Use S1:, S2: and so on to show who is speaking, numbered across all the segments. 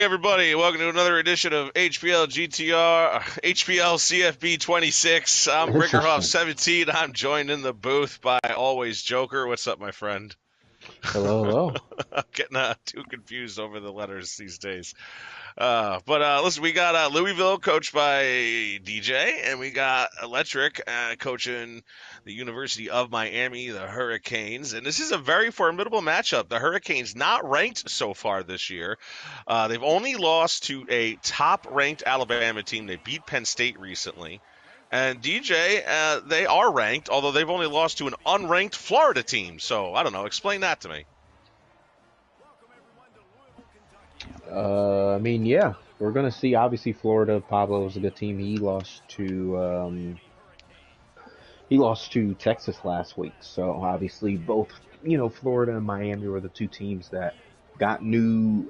S1: Everybody, welcome to another edition of HPL GTR, HPL CFB 26. I'm Brickerhoff
S2: Interesting.
S1: 17. I'm joined in the booth by always Joker. What's up, my friend?
S2: Hello, hello.
S1: I'm getting too confused over the letters these days. Listen, we got Louisville coached by DJ, and we got Electric coaching the University of Miami, the Hurricanes. And this is a very formidable matchup. The Hurricanes not ranked so far this year. They've only lost to a top-ranked Alabama team. They beat Penn State recently. And DJ, they are ranked, although they've only lost to an unranked Florida team. So I don't know. Explain that to me.
S2: Yeah, we're gonna see. Obviously, Florida. Pablo was a good team. He lost to Texas last week. So obviously, both Florida and Miami were the two teams that got new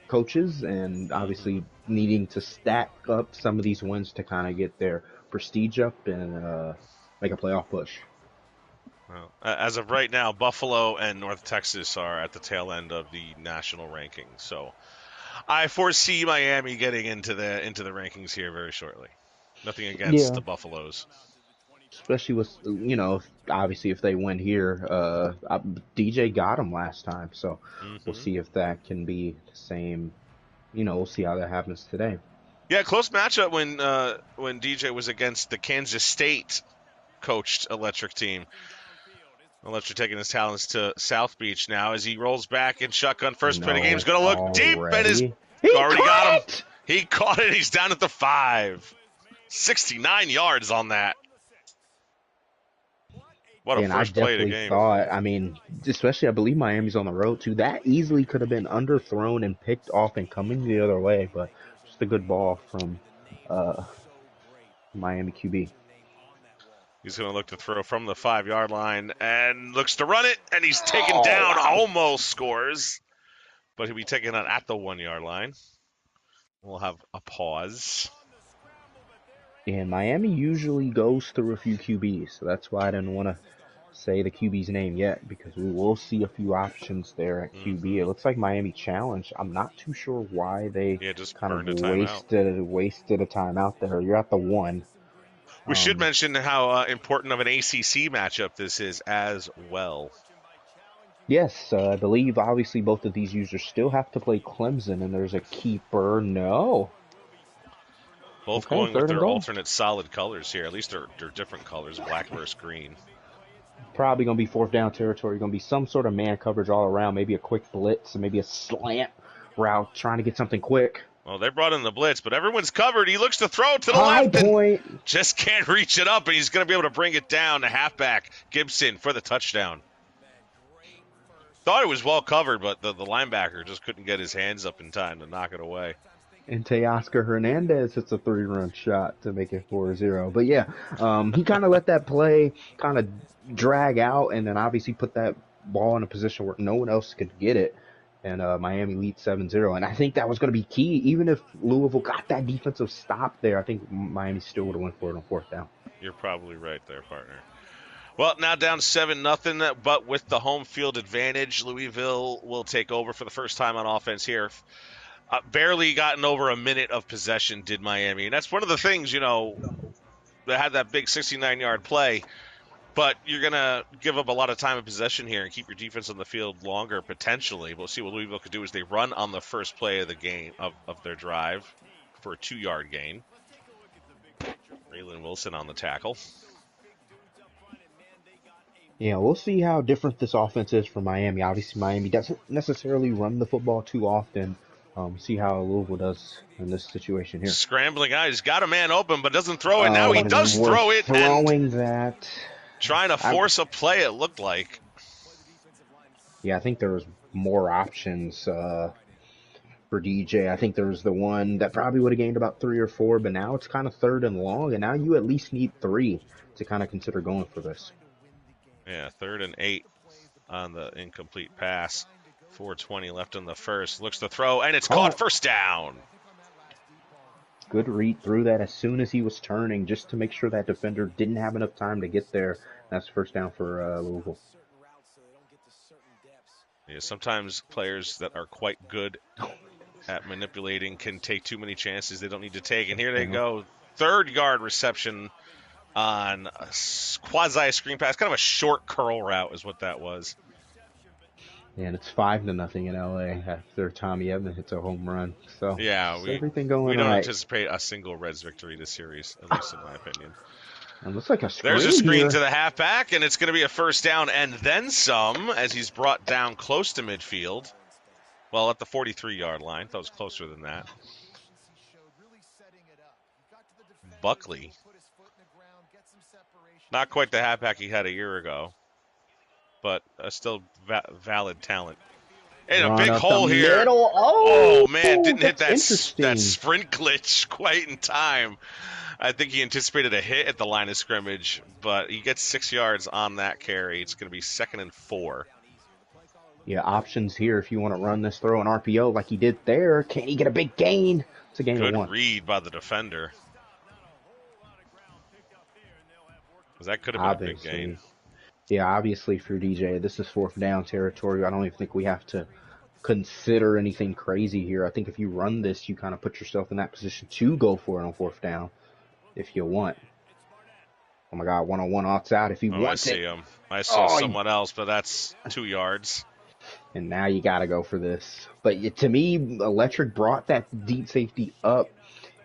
S2: coaches, and
S1: Mm-hmm.
S2: obviously needing to stack up some of these wins to kind of get their prestige up and make a playoff push.
S1: Well, as of right now, Buffalo and North Texas are at the tail end of the national rankings. So I foresee Miami getting into the rankings here very shortly. Nothing against
S2: Yeah,
S1: the Buffaloes.
S2: especially with obviously if they win here, DJ got them last time, so we'll
S1: Hmm.
S2: see if that can be the same. We'll see how that happens today.
S1: Yeah, close matchup when DJ was against the Kansas State coached Electric team. Electric taking his talents to South Beach now as he rolls back in shotgun first play of the game. He's
S2: No,
S1: going to look deep and is
S2: already he
S1: already got him.
S2: caught it.
S1: He caught it. He's down at the 5. 69 yards on that. What a
S2: And I
S1: first play of the
S2: definitely
S1: game.
S2: thought, I mean, especially I believe Miami's on the road too. That easily could have been underthrown and picked off and coming the other way, but just a good ball from uh, Miami QB.
S1: He's going to look to throw from the 5-yard line and looks to run it, and he's taken
S2: Oh
S1: down,
S2: wow!
S1: almost scores, but he'll be taken out at the 1-yard line. We'll have a pause.
S2: And Miami usually goes through a few QBs, so that's why I didn't want to say the QB's name yet because we will see a few options there at QB. It
S1: Hmm.
S2: looks like Miami challenged. I'm not too sure why they
S1: Yeah, just
S2: kind of
S1: burned a timeout.
S2: wasted a timeout there. You're at the one.
S1: We should
S2: Um,
S1: mention how important of an ACC matchup this is as well.
S2: yes, I believe obviously both of these users still have to play Clemson, and there's a keeper. No.
S1: Both
S2: Okay,
S1: going with
S2: third and
S1: their
S2: goal.
S1: alternate solid colors here. At least they're different colors, black versus green.
S2: Probably going to be fourth down territory. Going to be some sort of man coverage all around. Maybe a quick blitz and maybe a slant route trying to get something quick.
S1: Well, they brought in the blitz, but everyone's covered. He looks to throw to the
S2: High
S1: left and
S2: point.
S1: just can't reach it up, and he's going to be able to bring it down to halfback Gibson for the touchdown. Thought it was well covered, but the linebacker just couldn't get his hands up in time to knock it away.
S2: And Teoscar Hernandez hits a 3-run shot to make it 4-0. But yeah, he kind of let that play kind of drag out and then obviously put that ball in a position where no one else could get it. And Miami leads 7-0. And I think that was going to be key. Even if Louisville got that defensive stop there, I think Miami still would have went for it on fourth down.
S1: You're probably right there, partner. Well, now down 7-0, but with the home field advantage, Louisville will take over for the first time on offense here. Barely gotten over a minute of possession did Miami. And that's one of the things, they had that big 69-yard play, but you're going to give up a lot of time of possession here and keep your defense on the field longer, potentially. We'll see what Louisville could do as they run on the first play of the game, of their drive for a 2-yard gain. Raylan Wilson on the tackle.
S2: Yeah, we'll see how different this offense is for Miami. Obviously, Miami doesn't necessarily run the football too often. See how Louisville does in this situation here.
S1: Scrambling guy. He's got a man open, but doesn't throw it. Now he
S2: When
S1: does
S2: we're
S1: throw it and
S2: throwing that,
S1: trying to
S2: I,
S1: force a play, it looked like.
S2: yeah, I think there was more options for DJ. I think there was the one that probably would have gained about 3 or 4, but now it's kind of third and long, and now you at least need 3 to kind of consider going for this.
S1: Yeah, 3rd and 8 on the incomplete pass. 4:20 left in the first. Looks to throw, and it's caught.
S2: Oh,
S1: First down.
S2: good read through that as soon as he was turning, just to make sure that defender didn't have enough time to get there. That's first down for Louisville.
S1: Yeah, sometimes players that are quite good at manipulating can take too many chances they don't need to take. And here they go. 3rd-yard reception on a quasi screen pass. Kind of a short curl route is what that was.
S2: And it's 5-0 in LA after Tommy Evans hits a home run. So
S1: Yeah,
S2: just
S1: we
S2: everything
S1: we
S2: going
S1: don't
S2: right.
S1: anticipate a single Reds victory this series, at least in my opinion.
S2: It looks like a
S1: There's a
S2: screen
S1: screen
S2: here.
S1: to the halfback, and it's going to be a first down and then some as he's brought down close to midfield. Well, at the 43-yard line. Thought it was closer than that. Buckley. Not quite the halfback he had a year ago, but still valid talent. And a
S2: Run
S1: big
S2: up the
S1: hole here.
S2: middle.
S1: Oh, man, didn't hit
S2: That's
S1: that
S2: interesting.
S1: sprint glitch quite in time. I think he anticipated a hit at the line of scrimmage, but he gets 6 yards on that carry. It's going to be 2nd and 4.
S2: Yeah, options here if you want to run this throw an RPO like he did there. Can he get a big gain? It's a gain of
S1: Good
S2: 1.
S1: read by the defender. That could have been a big gain.
S2: Obviously. Yeah, obviously for DJ, this is 4th down territory. I don't even think we have to consider anything crazy here. I think if you run this, you kind of put yourself in that position to go for it on 4th down if you want. Oh my God, 1-on-1 outside if he
S1: Oh, I
S2: wants
S1: see
S2: it.
S1: him. I saw someone else, but that's 2 yards.
S2: And now you got to go for this. But to me, Electric brought that deep safety up.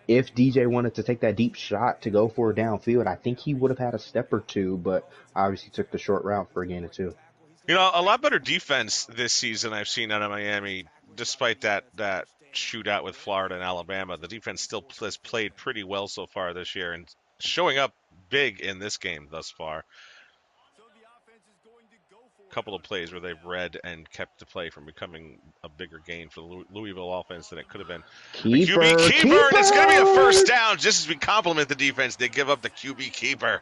S2: If DJ wanted to take that deep shot to go for it downfield, I think he would have had a step or two, but obviously took the short route for a gain of 2.
S1: You know, a lot better defense this season I've seen out of Miami, despite that shootout with Florida and Alabama. The defense still has played pretty well so far this year and showing up big in this game thus far. A couple of plays where they've read and kept the play from becoming a bigger gain for the Louisville offense than it could have been.
S2: Keeper,
S1: The QB keeper, and it's going to be a first down. Just as we compliment the defense, they give up the QB keeper.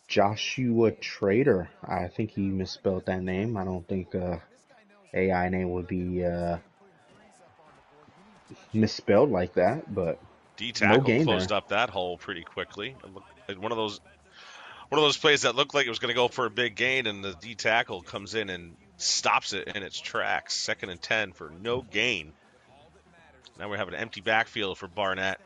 S2: Joshua Trader. I think he misspelled that name. I don't think AI name would be misspelled like that, but no
S1: D-tackle
S2: gain
S1: closed
S2: there.
S1: up that hole pretty quickly. One of those plays that looked like it was going to go for a big gain, and the D-tackle comes in and stops it in its tracks. 2nd and 10 for no gain. Now we have an empty backfield for Barnett.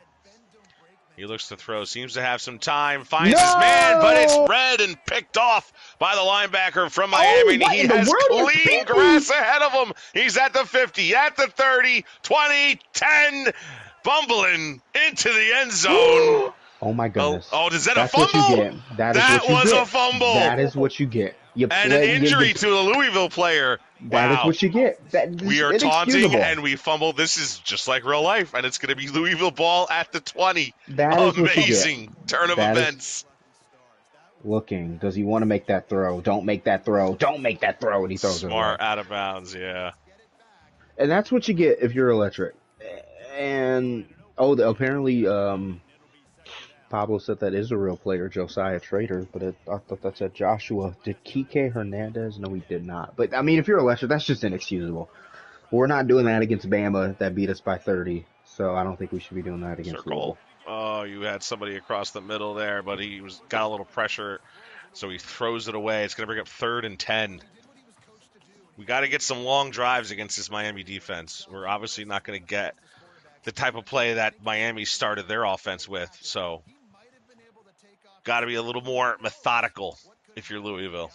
S1: He looks to throw, seems to have some time, finds his man, but it's read and picked off by the linebacker from Miami.
S2: Oh,
S1: he has clean grass ahead of him. He's at the 50, at the 30, 20, 10, bumbling into the end zone.
S2: Oh my goodness.
S1: Oh, is that
S2: That's
S1: a fumble?
S2: What you get. That
S1: was a fumble.
S2: That is what you get.
S1: And an injury to a Louisville player.
S2: That is what you get.
S1: We are taunting and we fumble. This is just like real life, and it's going to be Louisville ball at the 20.
S2: That is
S1: amazing turn of events.
S2: Looking, does he want to make that throw? Don't make that throw. Don't make that throw. And he throws it away.
S1: Smart out of bounds, yeah.
S2: And that's what you get if you're Electric. And apparently Pablo said that is a real player, Josiah Trader, but I thought that said Joshua. Did Kike Hernandez? No, he did not. But, I mean, if you're Electric, that's just inexcusable. We're not doing that against Bama that beat us by 30, so I don't think we should be doing that against Louisville.
S1: Oh, you had somebody across the middle there, but he got a little pressure, so he throws it away. It's going to bring up 3rd and 10. We got to get some long drives against this Miami defense. We're obviously not going to get the type of play that Miami started their offense with, so got to be a little more methodical if you're Louisville.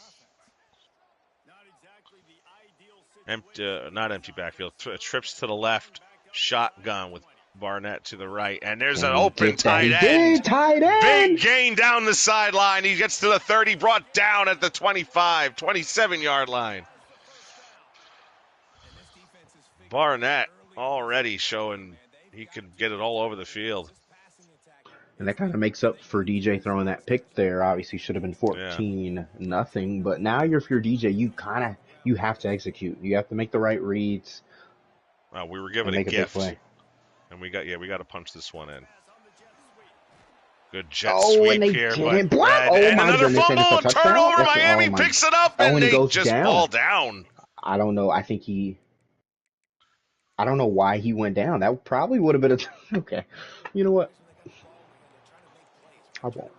S1: Not empty backfield. Trips to the left. Shotgun with Barnett to the right. And there's an open tight end. Big gain down the sideline. He gets to the 30, brought down at the 25, 27-yard line. Barnett already showing he could get it all over the field.
S2: And that kind of makes up for DJ throwing that pick there. Obviously should have been 14-0, but now if you're DJ, you have to execute. You have to make the right reads.
S1: We were given a gift, and we got to punch this one in. Good jet sweep here, and another fumble, turnover. Miami picks it up, and they just fall down.
S2: I don't know. I don't know why he went down. That probably would have been okay. You know what? I won't.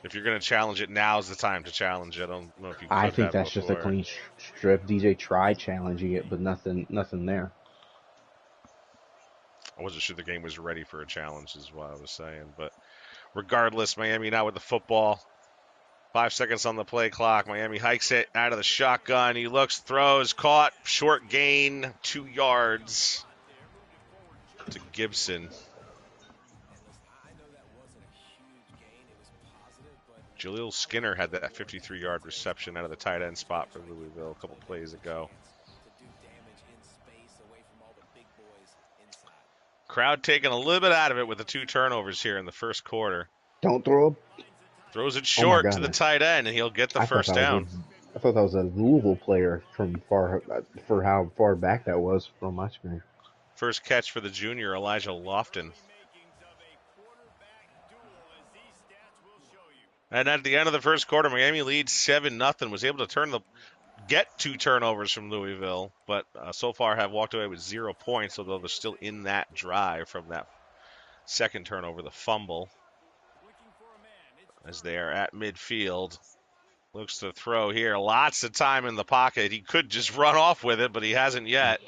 S1: If you're going to challenge it, now's the time to challenge it. I don't know if you
S2: I
S1: could
S2: think
S1: have
S2: that's just a
S1: before.
S2: clean strip. DJ tried challenging it, but nothing there.
S1: I wasn't sure the game was ready for a challenge, is what I was saying. But regardless, Miami now with the football. 5 seconds on the play clock. Miami hikes it out of the shotgun. He looks, throws, caught, short gain, 2 yards to Gibson. Jaleel Skinner had that 53-yard reception out of the tight end spot for Louisville a couple plays ago. Crowd taking a little bit out of it with the 2 turnovers here in the first quarter.
S2: Don't throw.
S1: Throws it
S2: Oh my
S1: short to the
S2: goodness!
S1: tight end, and he'll get the
S2: I thought
S1: first
S2: that was
S1: down.
S2: I thought that was a Louisville player from for how far back that was from my screen.
S1: First catch for the junior, Elijah Lofton. And at the end of the first quarter, Miami leads 7-0. Was able to get 2 turnovers from Louisville, but so far have walked away with 0 points, although they're still in that drive from that second turnover, the fumble. As they are at midfield. Looks to throw here. Lots of time in the pocket. He could just run off with it, but he hasn't yet.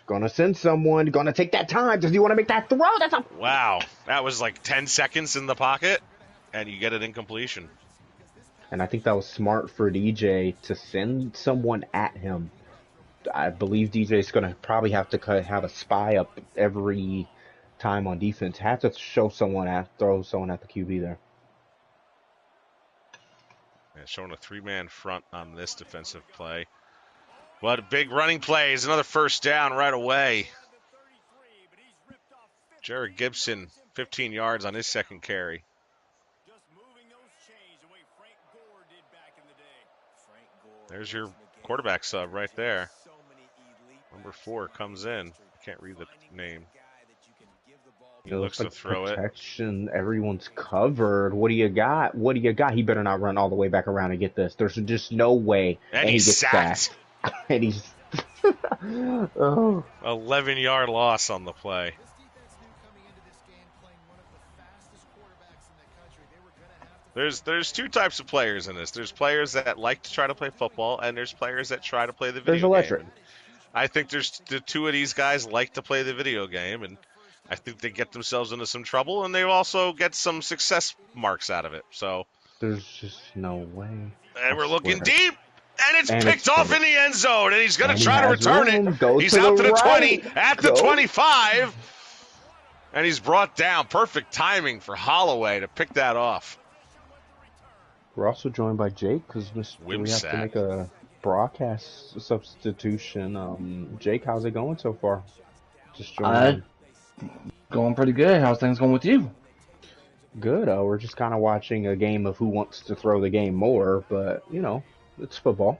S2: Gonna send someone. Gonna take that time. Does he want to make that throw? That's a
S1: Wow. That was like 10 seconds in the pocket, and you get an incompletion.
S2: And I think that was smart for DJ to send someone at him. I believe DJ's going to probably have to have a spy up every time on defense. Have to throw someone at the QB there.
S1: Yeah, showing a 3-man front on this defensive play. What a big running plays. Another first down right away. Jared Gibson, 15 yards on his second carry. There's your quarterback sub right there. Number 4 comes in. Can't read the name. He looks to throw
S2: protection. Everyone's covered. What do you got? He better not run all the way back around and get this. There's just no way.
S1: And he gets sacked.
S2: And he's
S1: 11-yard loss on the play. There's 2 types of players in this. There's players that like to try to play football, and there's players that try to play the video game. I think there's the 2 of these guys like to play the video game, and I think they get themselves into some trouble, and they also get some success marks out of it. So
S2: there's just no way.
S1: And we're looking deep, and it's picked off in the end zone, and he's going to try to return it. He's out to the 20, at the 25, and he's brought down. Perfect timing for Holloway to pick that off.
S2: We're also joined by Jake because we have to make a broadcast substitution. Jake, how's it going so far?
S3: Just joining. Going pretty good. How's things going with you?
S2: Good. We're just kind of watching a game of who wants to throw the game more, but, you know, it's football.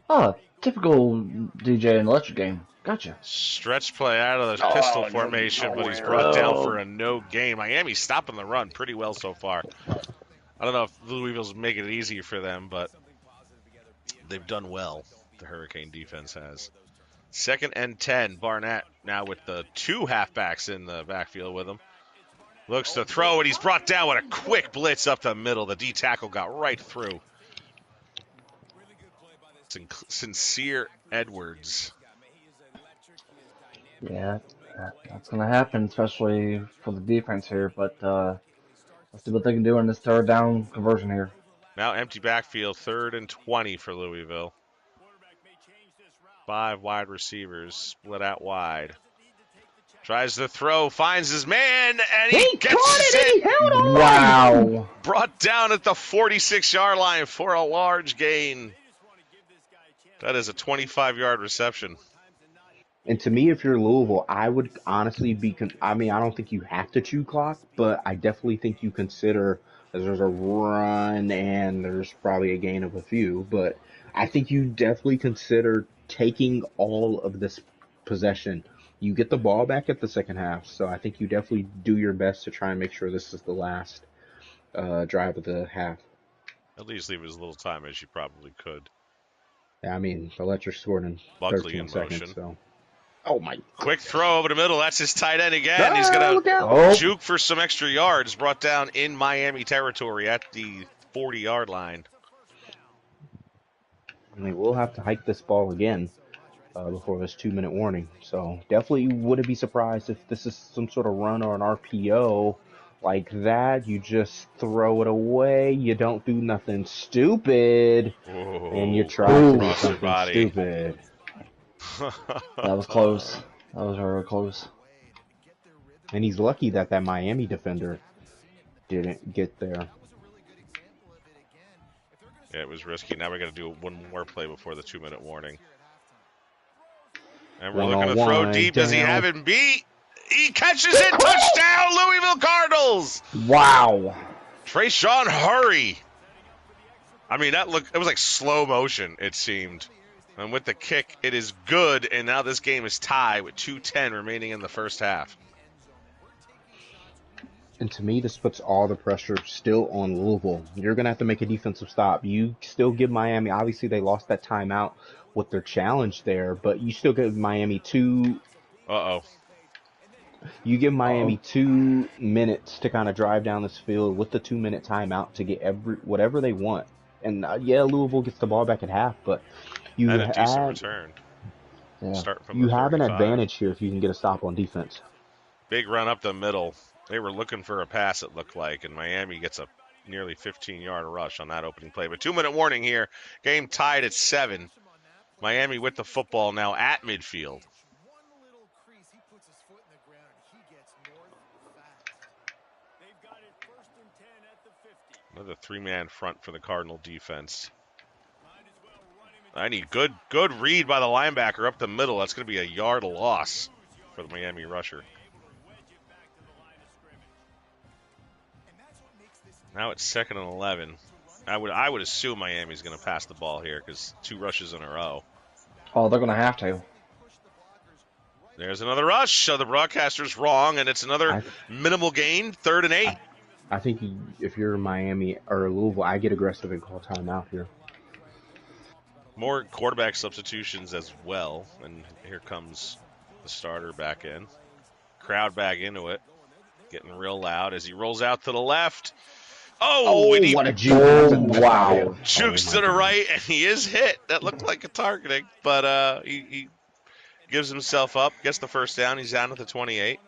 S3: Oh, typical DJ and Electric game. Gotcha.
S1: Stretch play out of the pistol formation, but he's brought down for a no gain. Miami's stopping the run pretty well so far. I don't know if Louisville's making it easier for them, but they've done well. The Hurricane defense has. 2nd and 10. Barnett now with the 2 halfbacks in the backfield with him. Looks to throw, and he's brought down with a quick blitz up the middle. The D tackle got right through. Sincere Edwards.
S3: Yeah, that's going to happen, especially for the defense here, but let's see what they can do in this 3rd down conversion here.
S1: Now empty backfield, 3rd and 20 for Louisville. 5 wide receivers split out wide. Tries to throw, finds his man, and he gets it.
S3: Wow.
S1: Brought down at the 46-yard line for a large gain. That is a 25-yard reception.
S2: And to me, if you're Louisville, I would honestly be I don't think you have to chew clock, but I definitely think you consider, as there's a run and there's probably a gain of a few, but I think you definitely consider taking all of this possession. You get the ball back at the second half, so I think you definitely do your best to try and make sure this is the last drive of the half.
S1: At least leave as little time as you probably could.
S2: Yeah, I mean, Electric scored in 13 seconds, so. Oh, my.
S1: Quick throw over the middle. That's his tight end again. He's going to juke for some extra yards. Brought down in Miami territory at the 40-yard line.
S2: I mean, we'll have to hike this ball again before this 2-minute warning. So definitely wouldn't be surprised if this is some sort of run or an RPO like that. You just throw it away. You don't do nothing stupid, and you
S1: Whoa,
S2: try to do
S1: cross your
S2: something
S1: body.
S2: stupid.
S3: That was close. That was very close.
S2: And he's lucky that that Miami defender didn't get there.
S1: Yeah, it was risky. Now we got to do one more play before the 2-minute warning. And we're looking to throw deep. Does he have him beat? He catches it. Touchdown, Louisville Cardinals.
S3: Wow.
S1: Trayshawn Hurry. I mean, it was like slow motion, it seemed. And with the kick, it is good. And now this game is tied with 2:10 remaining in the first half.
S2: And to me, this puts all the pressure still on Louisville. You're going to have to make a defensive stop. You still give Miami, obviously they lost that timeout with their challenge there, but you still give Miami You give Miami 2 minutes to kind of drive down this field with the 2-minute timeout to get whatever they want. And yeah, Louisville gets the ball back at half, but you
S1: had a decent return.
S3: Yeah.
S1: Start from
S2: you
S1: the
S2: have
S1: 35.
S2: an advantage here if you can get a stop on defense.
S1: Big run up the middle. They were looking for a pass, it looked like, and Miami gets a nearly 15-yard rush on that opening play. But 2-minute warning here. Game tied at 7. Miami with the football now at midfield. Another 3-man front for the Cardinal defense. I need good read by the linebacker up the middle. That's going to be a yard loss for the Miami rusher. Now it's 2nd and 11. I would assume Miami's going to pass the ball here because 2 rushes in a row.
S3: Oh, they're going to have to.
S1: There's another rush. So the broadcaster's wrong, and it's another minimal gain, 3rd and 8.
S2: I think if you're Miami or Louisville, I get aggressive and call timeout here.
S1: More quarterback substitutions as well. And here comes the starter back in. Crowd back into it. Getting real loud as he rolls out to the left.
S2: What a juke.
S3: Wow.
S1: Jukes to the right, and he is hit. That looked like a targeting, but he gives himself up, gets the first down. He's down at the 28.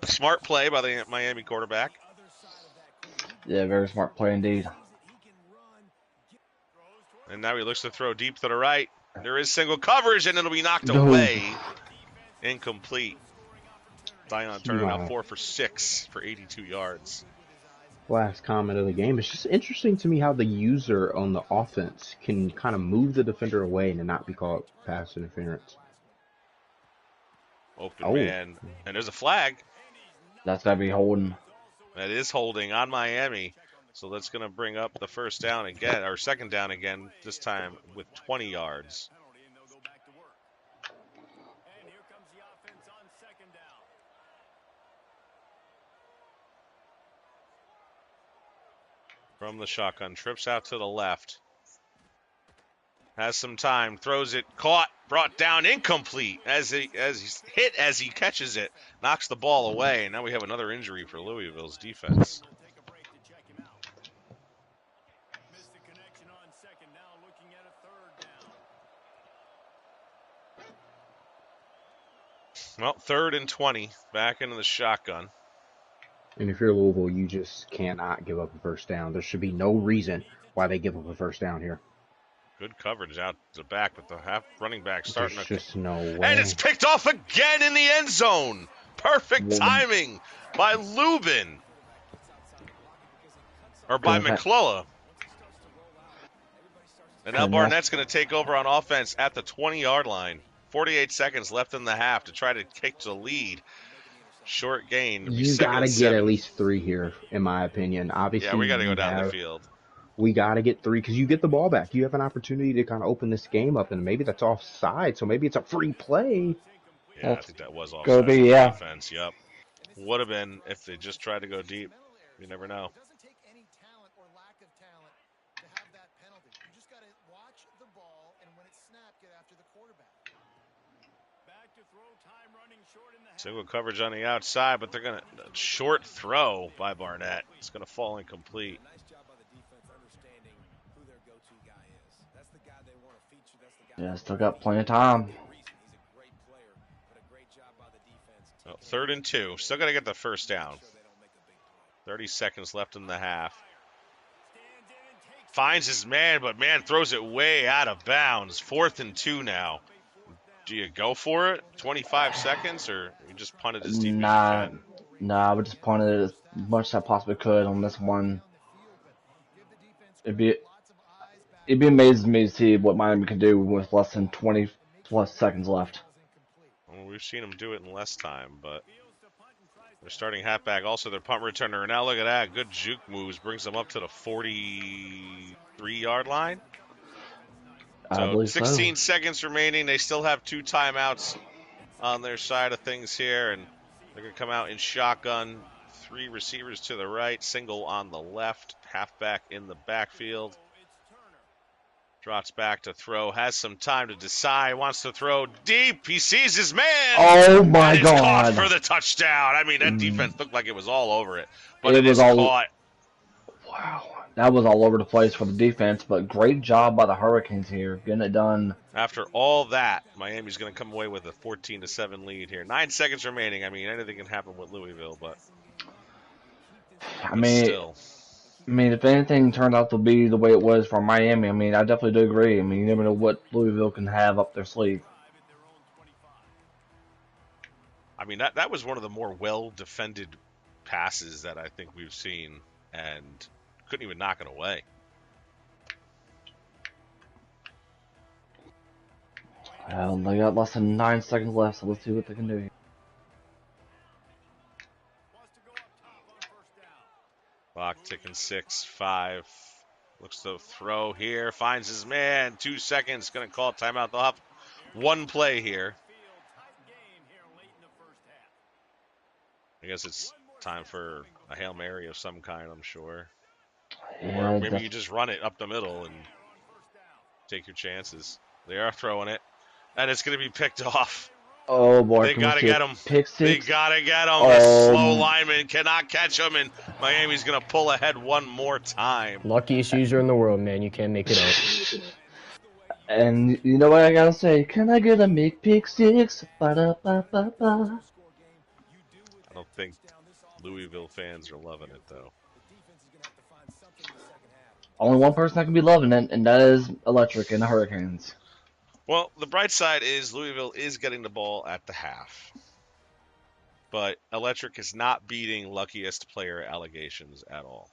S1: Smart play by the Miami quarterback.
S3: Yeah, very smart play indeed.
S1: And now he looks to throw deep to the right. There is single coverage, and it'll be knocked away. Incomplete. Dion turning out 4 for 6 for 82 yards.
S2: Last comment of the game. It's just interesting to me how the user on the offense can kind of move the defender away and not be called pass interference.
S1: Open man. And there's a flag.
S3: That's got to be holding.
S1: That is holding on Miami. So that's going to bring up the first down again, or second down again, this time with 20 yards. From the shotgun, trips out to the left. Has some time, throws it, caught, brought down, incomplete as he's hit as he catches it, knocks the ball away, and now we have another injury for Louisville's defense. Well, 3rd and 20, back into the shotgun.
S2: And if you're Louisville, you just cannot give up a first down. There should be no reason why they give up a first down here.
S1: Good coverage out the back with the half running back starting.
S2: There's just no way.
S1: And it's picked off again in the end zone. Perfect timing by Lubin. Or by McCullough. And now Barnett's going to take over on offense at the 20-yard line. 48 seconds left in the half to try to take the lead. Short gain.
S2: You got to get at least 3 here, in my opinion. Obviously,
S1: yeah, we got to go down the field.
S2: We got to get 3 because you get the ball back. You have an opportunity to kind of open this game up, and maybe that's offside, so maybe it's a free play.
S1: Yeah, I think that was offside. Defense, yep. Would have been if they just tried to go deep. You never know. Single coverage on the outside, but they're short throw by Barnett. It's going to fall incomplete.
S3: Yeah, still got plenty of time.
S1: Well, 3rd and 2. Still got to get the first down. 30 seconds left in the half. Finds his man, but man throws it way out of bounds. 4th and 2 now. Do you go for it? 25 seconds, or you just punt it as deep as you
S3: Nah,
S1: can?
S3: nah, I would just punt it as much as I possibly could on this one. It'd be it'd be amazing to me to see what Miami can do with less than 20 plus seconds left.
S1: Well, we've seen them do it in less time, but they're starting halfback, also their punt returner. Now look at that. Good juke moves. Brings them up to the 43-yard line.
S3: I
S1: So
S3: believe so.
S1: 16 seconds remaining. They still have 2 timeouts on their side of things here, and they're going to come out in shotgun. 3 receivers to the right, single on the left, halfback in the backfield. Drops back to throw, has some time to decide, wants to throw deep. He sees his man.
S3: Oh my
S1: and it's caught
S3: God!
S1: for the touchdown. I mean, that defense looked like it was all over it, but
S3: It
S1: it
S3: was
S1: is
S3: all
S1: caught.
S3: wow. That was all over the place for the defense, but great job by the Hurricanes here, getting it done.
S1: After all that, Miami's going to come away with a 14-7 lead here. 9 seconds remaining. I mean, anything can happen with Louisville, but
S3: I mean,
S1: still.
S3: if anything turned out to be the way it was for Miami, I mean, I definitely do agree. I mean, you never know what Louisville can have up their sleeve.
S1: I mean, that was one of the more well-defended passes that I think we've seen, and couldn't even knock it away.
S3: Well, they got less than 9 seconds left, so let's see what they can do here.
S1: Clock ticking 6, 5. Looks to throw here. Finds his man. 2 seconds. Going to call timeout. They'll have 1 play here. I guess it's time for a Hail Mary of some kind, I'm sure.
S3: Yeah,
S1: Or maybe you just run it up the middle and take your chances. They are throwing it, and it's going to be picked off.
S3: oh boy,
S1: They got to get him.
S3: Pick
S1: They
S3: six.
S1: got to get him. The slow lineman cannot catch him, and Miami's going to pull ahead one more time.
S4: Luckiest user in the world, man. You can't make it out.
S3: And you know what I gotta say? Can I get a make pick six? Ba-da-ba-ba-ba.
S1: I don't think Louisville fans are loving it, though.
S3: Only one person that can be loving it, and that is Electric and the Hurricanes.
S1: Well, the bright side is Louisville is getting the ball at the half. But Electric is not beating luckiest player allegations at all.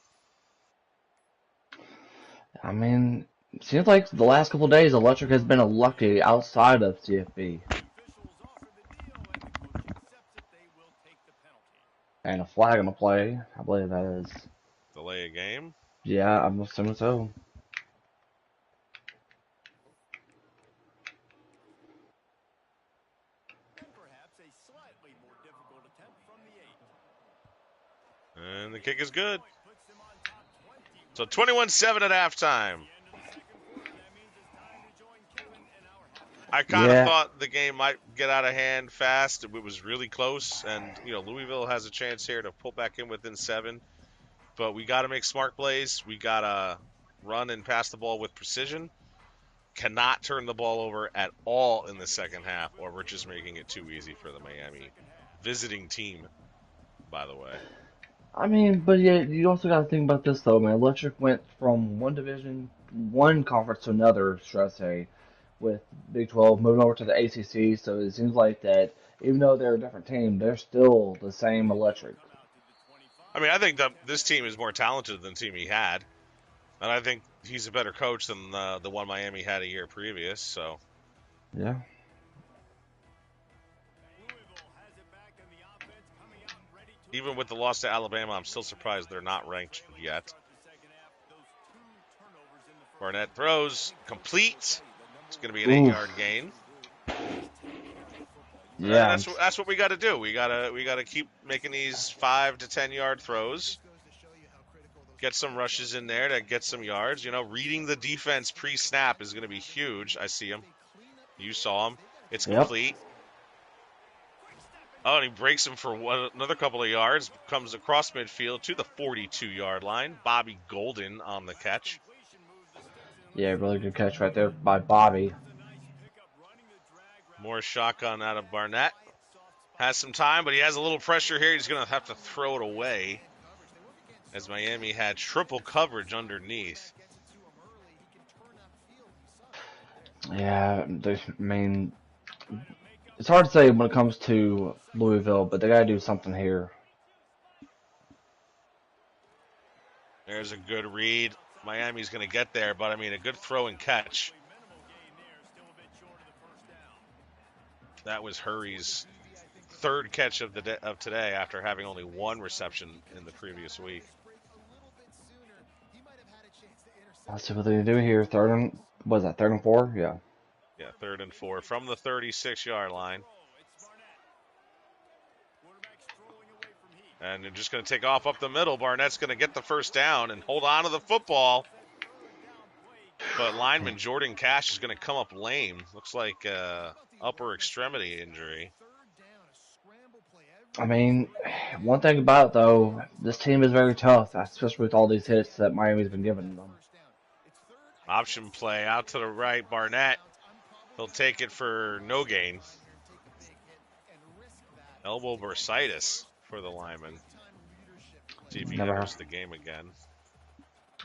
S3: I mean, it seems like the last couple of days, Electric has been a lucky outside of CFB. And a flag on the play, I believe that is.
S1: Delay a game?
S3: Yeah, I'm assuming so.
S1: And the kick is good. So 21-7 at halftime. I kind of thought the game might get out of hand fast. It was really close, and Louisville has a chance here to pull back in within 7. But we got to make smart plays. We got to run and pass the ball with precision. Cannot turn the ball over at all in the second half, or we're just making it too easy for the Miami visiting team, by the way.
S3: I mean, but yeah, you also got to think about this, though, man. Electric went from one division, one conference to another, should I say, with Big 12 moving over to the ACC, so it seems like that even though they're a different team, they're still the same Electric.
S1: I mean, I think that this team is more talented than the team he had, and I think he's a better coach than the one Miami had a year previous, so.
S3: Yeah.
S1: Even with the loss to Alabama, I'm still surprised they're not ranked yet. Barnett throws, complete. It's going to be an 8-yard gain.
S3: Yeah,
S1: that's what we got to do. We got to keep making these 5 to 10-yard throws. Get some rushes in there to get some yards. Reading the defense pre-snap is going to be huge. I see him. You saw him. It's complete. Oh, and he breaks him for another couple of yards. Comes across midfield to the 42-yard line. Bobby Golden on the catch.
S3: Yeah, really good catch right there by Bobby.
S1: More shotgun out of Barnett. Has some time, but he has a little pressure here. He's going to have to throw it away as Miami had triple coverage underneath.
S3: Yeah, I mean, it's hard to say when it comes to Louisville, but they got to do something here.
S1: There's a good read. Miami's going to get there, but I mean, a good throw and catch. That was Hurry's third catch of today after having only one reception in the previous week.
S3: Let's see what they do here. Third and, what is that, 3rd and 4? Yeah.
S1: Yeah, 3rd and 4 from the 36-yard line. And they're just going to take off up the middle. Barnett's going to get the first down and hold on to the football. But lineman Jordan Cash is going to come up lame. Looks like upper extremity injury.
S3: I mean, one thing about it, though, this team is very tough, especially with all these hits that Miami's been giving them.
S1: Option play out to the right. Barnett, he'll take it for no gain. Elbow bursitis for the lineman. See if he enters the game again.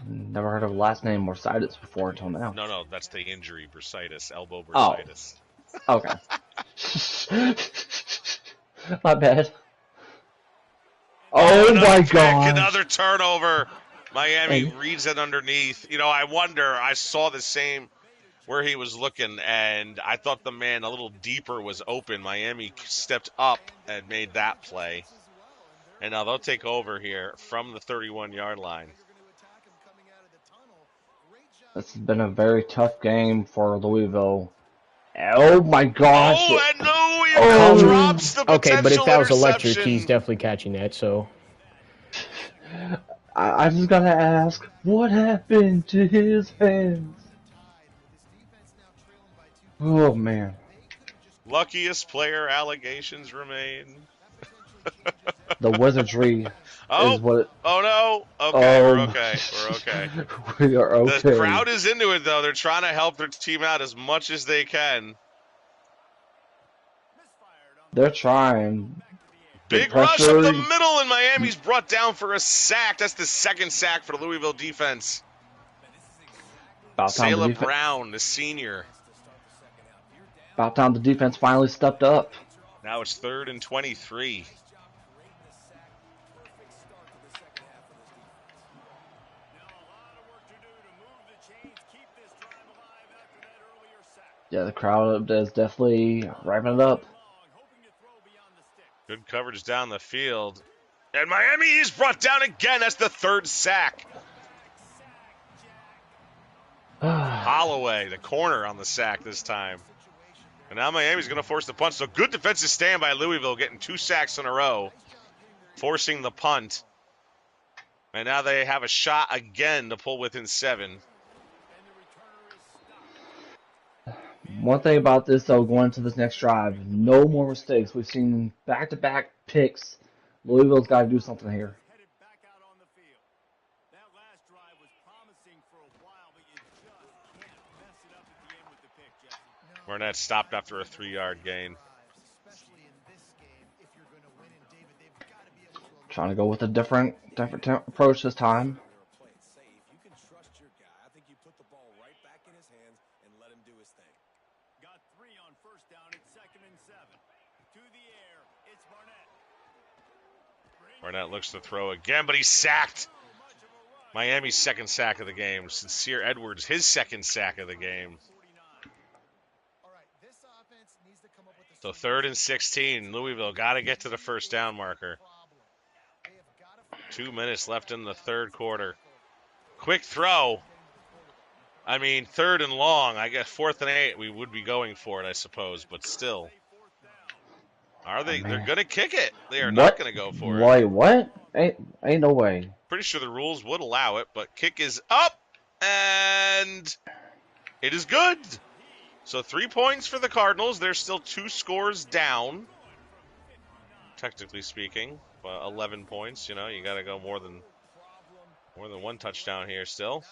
S3: Never heard of a last name Morsitis before until now.
S1: No, that's the injury, bursitis, elbow bursitis.
S3: Oh. Okay. My bad. Oh my god!
S1: Another turnover. Miami reads it underneath. You know, I wonder, I saw the same where he was looking, and I thought the man a little deeper was open. Miami stepped up and made that play. And now they'll take over here from the 31-yard line.
S3: This has been a very tough game for Louisville. Oh my gosh!
S1: Oh, and Louisville drops the potential
S4: okay, but if that was
S1: interception.
S4: electric, he's definitely catching that, so.
S3: I just gotta ask, what happened to his hands? Oh man.
S1: Luckiest player allegations remain.
S3: The wizardry is what.
S1: Oh no! Okay, we're okay. We're okay.
S3: We are okay.
S1: The crowd is into it, though. They're trying to help their team out as much as they can.
S3: They're trying.
S1: Big rush up the middle, and Miami's brought down for a sack. That's the second sack for the Louisville defense. Sayla Brown, the senior.
S3: About time the defense finally stepped up.
S1: Now it's 3rd and 23.
S3: Yeah, the crowd is definitely revving it up.
S1: Good coverage down the field. And Miami is brought down again. That's the 3rd sack. Holloway, the corner on the sack this time. And now Miami's going to force the punt. So good defensive stand by Louisville, getting 2 sacks in a row, forcing the punt. And now they have a shot again to pull within 7.
S3: One thing about this, though, going into this next drive, no more mistakes. We've seen back-to-back picks. Louisville's got to do something here.
S1: Barnett stopped after a 3-yard gain.
S3: Trying to go with a different approach this time.
S1: Barnett looks to throw again, but he's sacked. Miami's 2nd sack of the game. Sincere Edwards, his 2nd sack of the game. So 3rd and 16. Louisville got to get to the first down marker. 2 minutes left in the 3rd quarter. Quick throw. I mean, 3rd and long. I guess 4th and 8 we would be going for it, I suppose, but still. Are they? They're going to kick it. They are not going to go for it.
S3: Wait, what? Ain't no way.
S1: Pretty sure the rules would allow it, but kick is up, and it is good. So 3 points for the Cardinals. They're still 2 scores down, technically speaking. 11 points. You know, you got to go more than one touchdown here still.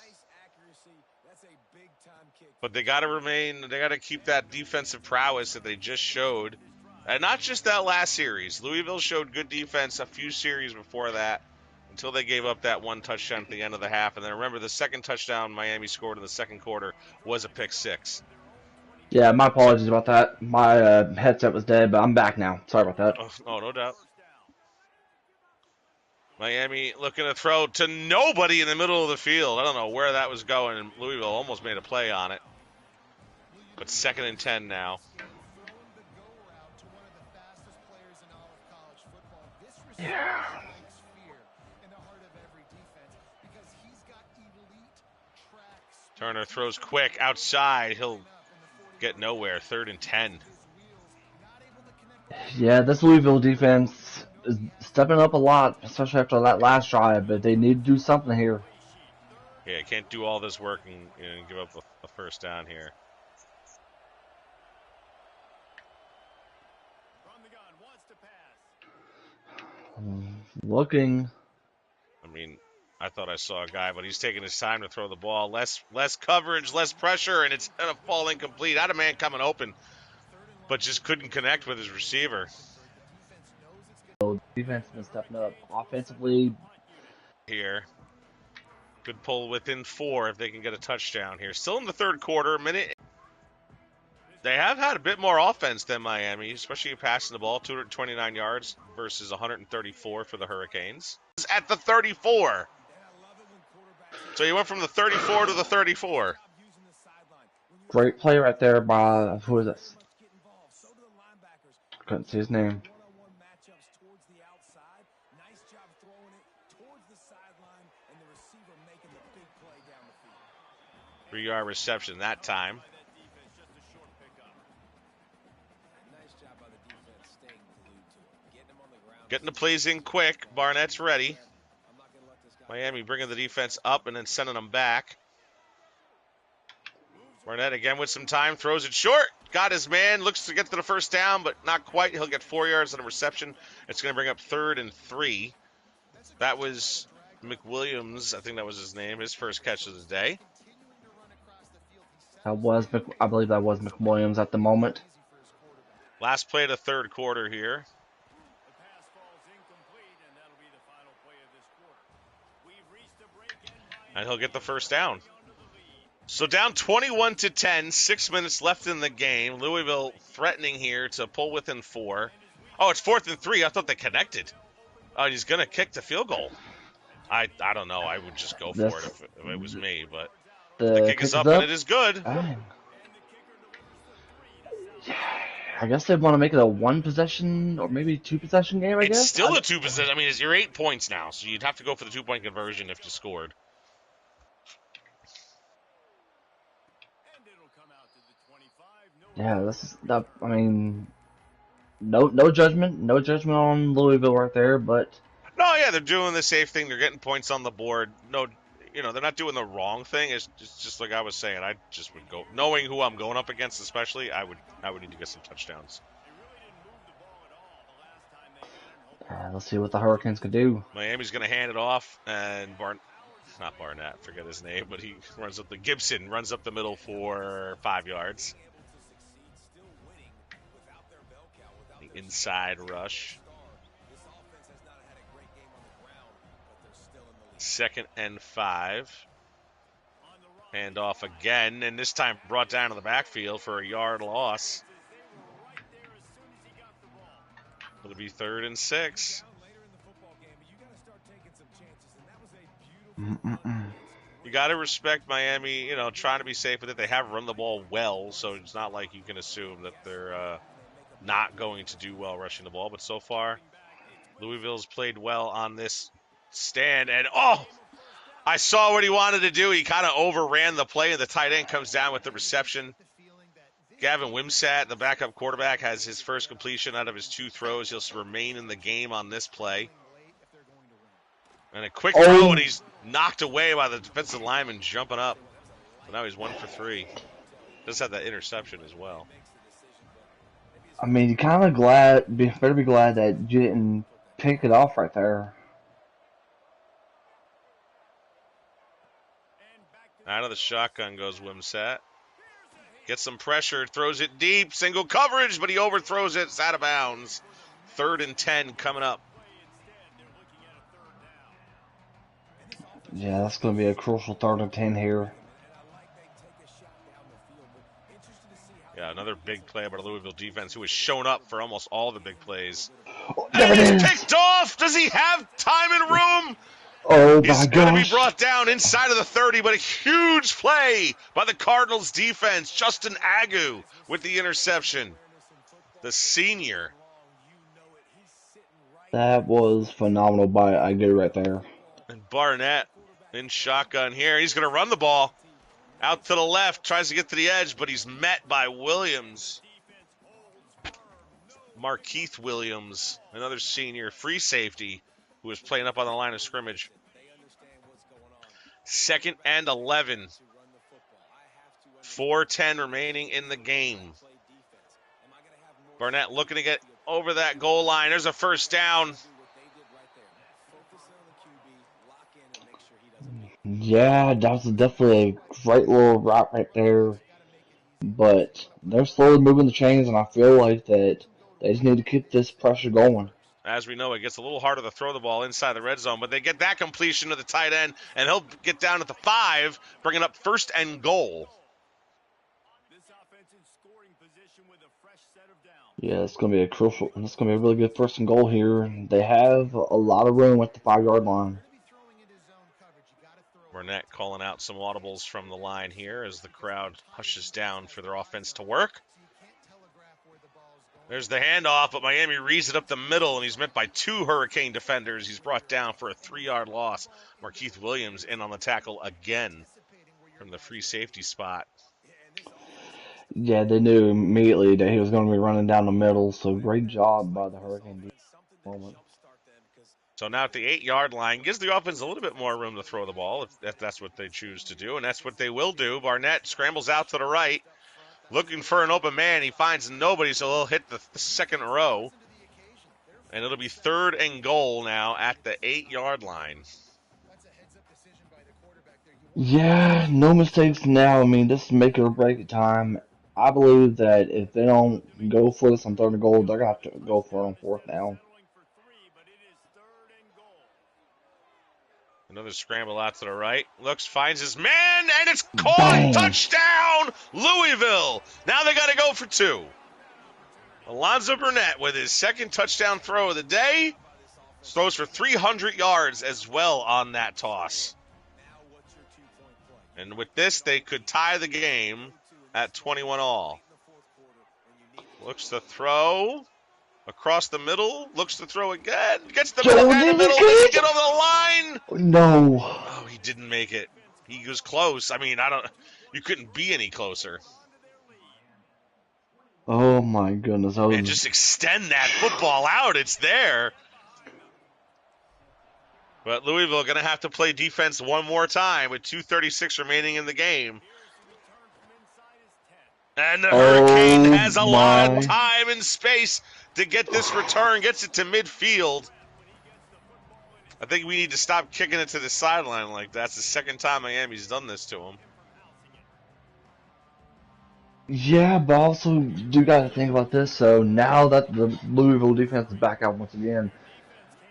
S1: But they got to keep that defensive prowess that they just showed. And not just that last series. Louisville showed good defense a few series before that until they gave up that one touchdown at the end of the half. And then remember, the second touchdown Miami scored in the second quarter was a pick six.
S3: Yeah, my apologies about that. My headset was dead, but I'm back now. Sorry about that.
S1: Oh, no doubt. Miami looking to throw to nobody in the middle of the field. I don't know where that was going, and Louisville almost made a play on it. But 2nd and 10 now.
S3: Yeah.
S1: Turner throws quick outside. He'll get nowhere. 3rd and 10.
S3: Yeah, this Louisville defense is stepping up a lot, especially after that last drive, but they need to do something here.
S1: Yeah, can't do all this work and give up a first down here.
S3: Looking.
S1: I mean, I thought I saw a guy, but he's taking his time to throw the ball. Less coverage, less pressure, and it's going to fall incomplete. Had a man coming open, but just couldn't connect with his receiver.
S3: Defense has been stepping up offensively.
S1: Here. Good pull within 4 if they can get a touchdown here. Still in the third quarter, minute. They have had a bit more offense than Miami, especially passing the ball, 229 yards versus 134 for the Hurricanes. At the 34. So you went from the 34 to the 34.
S3: Great play right there by, who is this? Couldn't see his name.
S1: 3-yard reception that time. Getting the plays in quick. Barnett's ready. Miami bringing the defense up and then sending them back. Barnett again with some time. Throws it short. Got his man. Looks to get to the first down, but not quite. He'll get 4 yards on a reception. It's going to bring up 3rd and 3. That was McWilliams. I think that was his name. His first catch of the day.
S3: I believe that was McWilliams at the moment.
S1: Last play of the third quarter here. And he'll get the first down. So down 21-10, 6 minutes left in the game. Louisville threatening here to pull within 4. Oh, it's 4th and 3. I thought they connected. Oh, he's going to kick the field goal. I don't know. I would just go for it if it was me, but the kick is up and it is good.
S3: I guess they want to make it a 1-possession or maybe 2-possession game, I guess?
S1: It's still a 2-possession. I mean, you're 8 points now, so you'd have to go for the 2-point conversion if you scored.
S3: Yeah, this is that. I mean, no judgment on Louisville right there, but
S1: no, yeah, they're doing the safe thing. They're getting points on the board. No, they're not doing the wrong thing. It's just like I was saying. I just would go, knowing who I'm going up against, especially. I would need to get some touchdowns.
S3: Let's see what the Hurricanes could do.
S1: Miami's going to hand it off, and not Barnett, forget his name, but he Gibson runs up the middle for 5 yards. The inside rush. 2nd and 5. Hand off again, and this time brought down to the backfield for a yard loss. It'll be 3rd and 6. You got to respect Miami, trying to be safe with it. They have run the ball well, so it's not like you can assume that they're not going to do well rushing the ball. But so far, Louisville's played well on this stand. And, I saw what he wanted to do. He kind of overran the play, and the tight end comes down with the reception. Gavin Wimsatt, the backup quarterback, has his first completion out of his 2 throws. He'll remain in the game on this play. And a quick throw, and he's knocked away by the defensive lineman jumping up. So now he's 1 for 3. Does have that interception as well.
S3: I mean, you kind of better be glad that you didn't pick it off right there.
S1: Out of the shotgun goes Wimsat. Gets some pressure, throws it deep, single coverage, but he overthrows it. It's out of bounds. 3rd and 10 coming up.
S3: Yeah, that's going to be a crucial 3rd and 10 here.
S1: Yeah, another big play by the Louisville defense, who has shown up for almost all the big plays.
S3: Oh,
S1: And
S3: there it
S1: it's
S3: is!
S1: picked off. Does he have time and room?
S3: Oh my
S1: He's going to be
S3: gosh!
S1: brought down inside of the 30, but a huge play by the Cardinals defense. Justin Agu with the interception. The senior.
S3: That was phenomenal by Agu right there.
S1: And Barnett in shotgun here. He's going to run the ball out to the left, tries to get to the edge, but he's met by Williams. Markeith Williams, another senior free safety who was playing up on the line of scrimmage. 2nd and 11. 4:10 remaining in the game. Barnett looking to get over that goal line. There's a first down.
S3: Yeah, that was definitely a great little route right there. But they're slowly moving the chains, and I feel like that they just need to keep this pressure going.
S1: As we know, it gets a little harder to throw the ball inside the red zone, but they get that completion to the tight end, and he'll get down at the 5, bringing up 1st and goal.
S3: Yeah, it's going to be it's going to be a really good 1st and goal here. They have a lot of room at the 5-yard line.
S1: Burnett calling out some audibles from the line here as the crowd hushes down for their offense to work. There's the handoff, but Miami reads it up the middle, and he's met by 2 Hurricane defenders. He's brought down for a 3-yard loss. Markeith Williams in on the tackle again from the free safety spot.
S3: Yeah, they knew immediately that he was going to be running down the middle, so great job by the Hurricane defense.
S1: So now at the 8-yard line, gives the offense a little bit more room to throw the ball if that's what they choose to do, and that's what they will do. Barnett scrambles out to the right, looking for an open man. He finds nobody, so he'll hit the 2nd row. And it'll be 3rd and goal now at the 8-yard line.
S3: Yeah, no mistakes now. I mean, this is make it or break it time. I believe that if they don't go for this on 3rd and goal, they're going to have to go for it on 4th now.
S1: Another scramble out to the right. Looks, finds his man, and it's caught.
S3: Bang.
S1: Touchdown, Louisville. Now they got to go for 2. Alonzo Burnett with his 2nd touchdown throw of the day. Throws for 300 yards as well on that toss. And with this, they could tie the game at 21 all. Looks to throw across the middle. Looks to throw again. Gets the middle guy in the middle. Does he get over the line?
S3: No.
S1: Oh, he didn't make it. He was close. I mean, you couldn't be any closer.
S3: Oh my goodness.
S1: Man, just extend that football out. It's there. But Louisville going to have to play defense one more time with 2:36 remaining in the game. And the Hurricane has a lot of time and space to get this return. Gets it to midfield. I think we need to stop kicking it to the sideline like that. It's the 2nd time Miami's done this to him.
S3: Yeah, but also do got to think about this. So now that the Louisville defense is back out once again,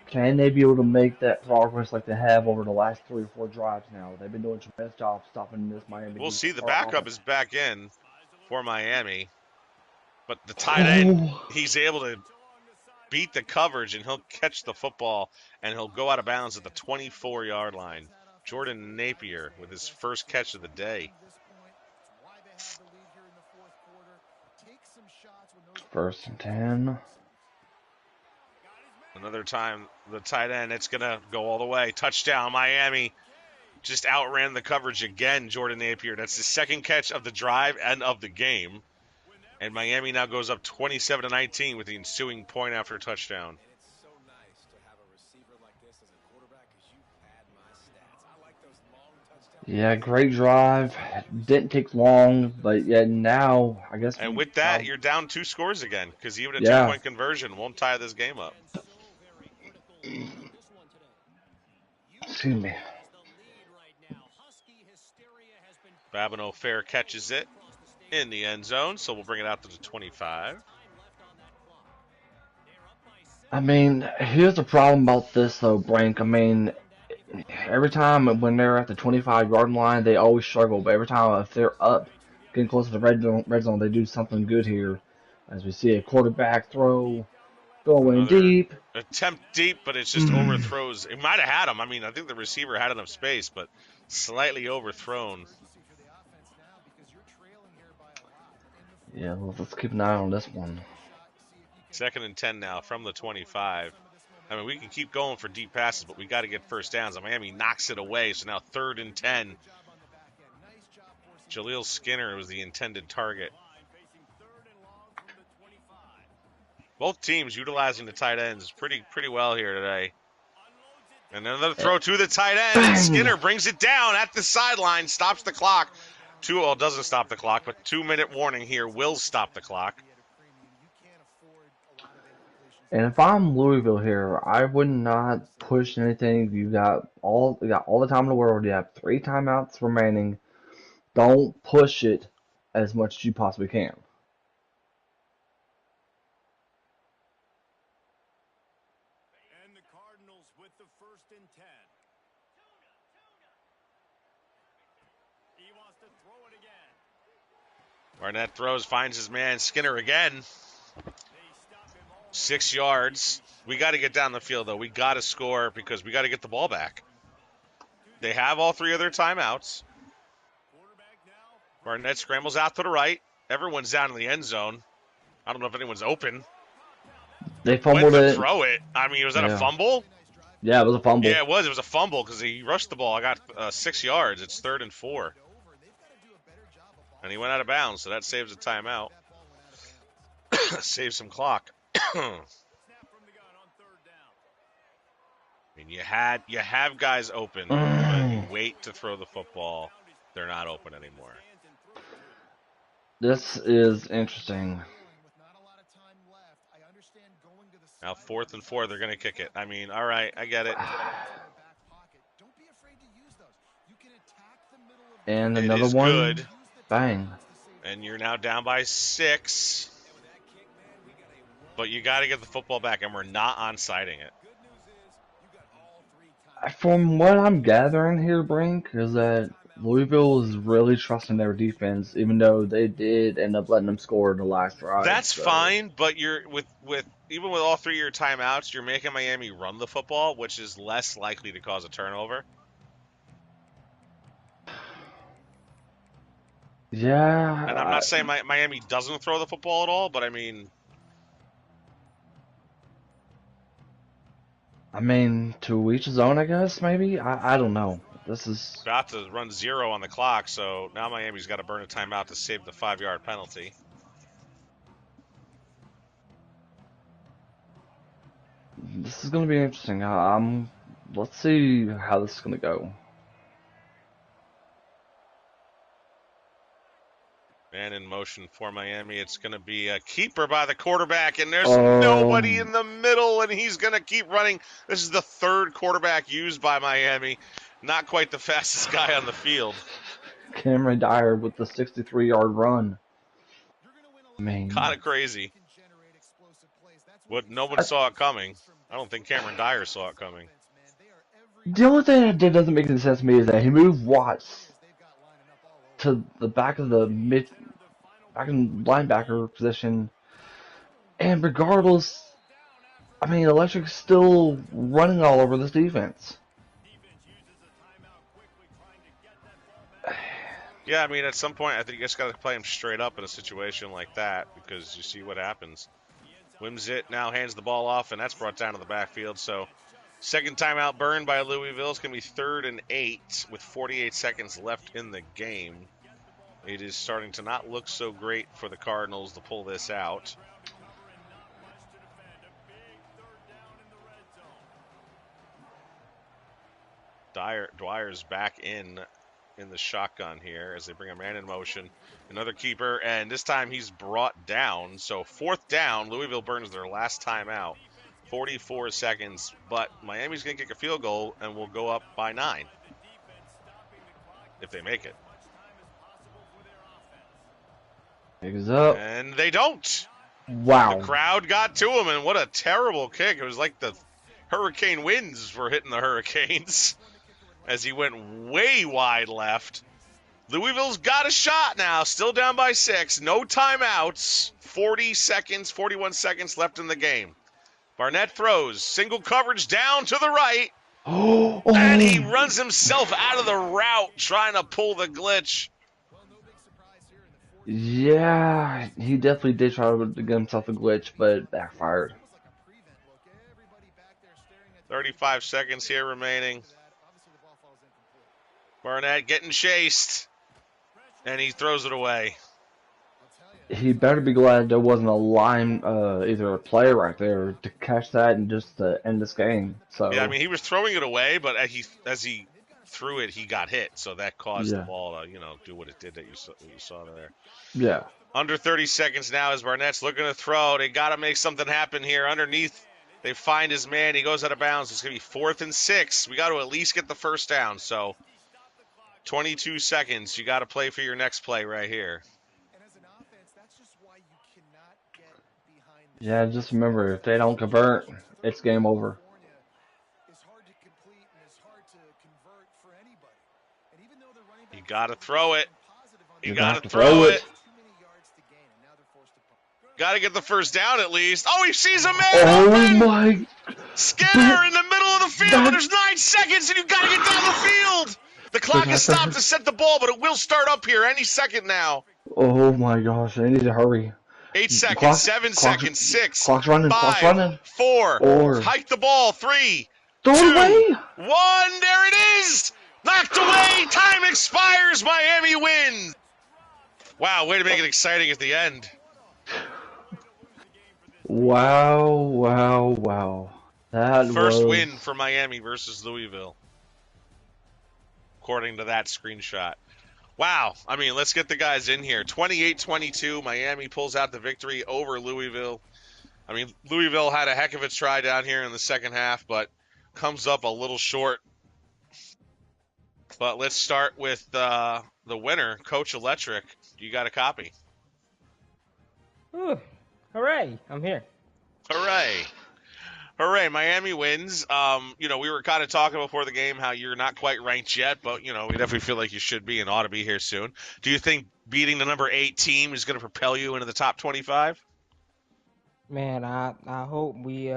S3: can they be able to make that progress like they have over the last 3 or 4 drives now? They've been doing a tremendous job stopping this Miami.
S1: We'll see. The backup is back in for Miami. But the tight end, he's able to beat the coverage, and he'll catch the football, and he'll go out of bounds at the 24-yard line. Jordan Napier with his 1st catch of the day.
S3: 1st and 10.
S1: Another time, the tight end, it's going to go all the way. Touchdown, Miami. Just outran the coverage again, Jordan Napier. That's his 2nd catch of the drive and of the game. And Miami now goes up 27-19 with the ensuing point after touchdown.
S3: Yeah, great drive. Didn't take long, but yeah, now I guess.
S1: And with that, you're down 2 scores again, because even a 2-point conversion won't tie this game up.
S3: Excuse me.
S1: Babineau fair catches it in the end zone, so we'll bring it out to the 25.
S3: I mean, here's the problem about this though, Brink. I mean, every time when they're at the 25-yard line, they always struggle. But every time if they're up, getting close to the red zone, they do something good here. As we see a quarterback throw going
S1: Another
S3: deep.
S1: attempt deep, but it's just overthrows. It might have had him. I mean, I think the receiver had enough space, but slightly overthrown.
S3: Yeah, let's keep an eye on this one.
S1: 2nd and 10 now from the 25. I mean, we can keep going for deep passes, but we got to get first downs. And Miami knocks it away, so now 3rd and 10. Jaleel Skinner was the intended target. Both teams utilizing the tight ends pretty well here today. And another throw to the tight end.
S3: Bang!
S1: Skinner brings it down at the sideline, stops the clock. Doesn't stop the clock, but 2-minute warning here will stop the clock.
S3: And if I'm Louisville here, I would not push anything. You got all the time in the world. You have 3 timeouts remaining. Don't push it as much as you possibly can.
S5: And the Cardinals with the 1st and 10. He wants to throw it again.
S1: Barnett throws, finds his man Skinner again. 6 yards. We got to get down the field, though. We got to score because we got to get the ball back. They have all 3 of their timeouts. Barnett scrambles out to the right. Everyone's down in the end zone. I don't know if anyone's open.
S3: They fumbled
S1: Went to
S3: it.
S1: throw it. I mean, was that a fumble?
S3: Yeah, it was a fumble.
S1: Yeah, it was. It was a fumble because he rushed the ball. I got 6 yards. It's 3rd and 4. And he went out of bounds, so that saves a timeout. Saves some clock. I mean, you have guys open, but you wait to throw the football. They're not open anymore.
S3: This is interesting.
S1: Now 4th and 4, they're going to kick it. I mean, all right, I get it.
S3: And
S1: It
S3: another
S1: is
S3: one.
S1: good.
S3: Bang.
S1: And you're now down by 6. But you got to get the football back, and we're not onsiding it.
S3: From what I'm gathering here, Brink, is that Louisville is really trusting their defense, even though they did end up letting them score in the last drive.
S1: That's
S3: so.
S1: fine, but you're even with all 3 of your timeouts, you're making Miami run the football, which is less likely to cause a turnover.
S3: Yeah.
S1: And I'm not saying Miami doesn't throw the football at all, but I mean,
S3: to each his own, I guess, maybe? I don't know. This is
S1: about to run 0 on the clock, so now Miami's got to burn a timeout to save the 5-yard penalty.
S3: This is going to be interesting. Let's see how this is going to go.
S1: Man in motion for Miami. It's going to be a keeper by the quarterback, and there's nobody in the middle, and he's going to keep running. This is the 3rd quarterback used by Miami. Not quite the fastest guy on the field.
S3: Cameron Dyer with the 63-yard run.
S1: Kind of crazy. No one saw it coming. I don't think Cameron Dyer saw it coming.
S3: The only thing that doesn't make any sense to me is that he moved Watts to the back in linebacker position, and regardless, Electric's still running all over this defense.
S1: Yeah, at some point, I think you just got to play him straight up in a situation like that because you see what happens. Wins it, now hands the ball off, and that's brought down to the backfield. So, 2nd timeout burned by Louisville. It's going to be 3rd and 8 with 48 seconds left in the game. It is starting to not look so great for the Cardinals to pull this out. Dwyer's back in the shotgun here as they bring a man in motion. Another keeper, and this time he's brought down. So 4th down, Louisville burns their last timeout. 44 seconds, but Miami's going to kick a field goal and will go up by 9 if they make it.
S3: Picks up.
S1: And they don't. The
S3: Wow.
S1: crowd got to him, and what a terrible kick. It was like the hurricane winds were hitting the Hurricanes as he went way wide left. Louisville's got a shot now, still down by 6. No timeouts. 41 seconds left in the game. Barnett throws. Single coverage down to the right.
S3: Oh.
S1: And he runs himself out of the route trying to pull the glitch.
S3: Yeah, he definitely did try to get himself a glitch, but it backfired.
S1: 35 seconds here remaining. Barnett getting chased. And he throws it away.
S3: He better be glad there wasn't a line, either a player right there to catch that and just to end this game. So
S1: Yeah, I mean, he was throwing it away, but as he threw it, he got hit. So that caused the
S3: yeah,
S1: ball to, do what it did that you saw there.
S3: yeah.
S1: Under 30 seconds now as Barnett's looking to throw. They got to make something happen here. Underneath, they find his man. He goes out of bounds. It's going to be 4th and 6. We got to at least get the first down. So 22 seconds. You got to play for your next play right here.
S3: Yeah, just remember, if they don't convert, it's game over.
S1: You got to throw it. You
S3: You're
S1: got
S3: have
S1: to
S3: to
S1: throw it. Got to get the first down at least. Oh, he sees a man
S3: Oh
S1: open.
S3: my!
S1: Skinner in the middle of the field, but there's 9 seconds, and you got to get down the field. The clock has stopped to set the ball, but it will start up here any second now.
S3: Oh my gosh! I need to hurry.
S1: 8 seconds,
S3: Clock,
S1: 7
S3: clock,
S1: seconds, 6,
S3: clock's running,
S1: 5,
S3: clock's running.
S1: 4.
S3: Or
S1: Hike the ball. 3,
S3: throw
S1: 2,
S3: it away.
S1: 1. There it is. Knocked away. Time expires. Miami wins. Wow, way to make it exciting at the end.
S3: Wow! Wow! Wow! That
S1: First
S3: was
S1: win for Miami versus Louisville, according to that screenshot. Wow. I mean, let's get the guys in here. 28-22, Miami pulls out the victory over Louisville. I mean, Louisville had a heck of a try down here in the second half, but comes up a little short. But let's start with the winner, Coach Electric. You got a copy.
S6: Whew. Hooray, I'm here.
S1: Hooray. Hooray, Miami wins. We were kind of talking before the game how you're not quite ranked yet, but, we definitely feel like you should be and ought to be here soon. Do you think beating the number 8 team is going to propel you into the top 25?
S6: Man, I hope we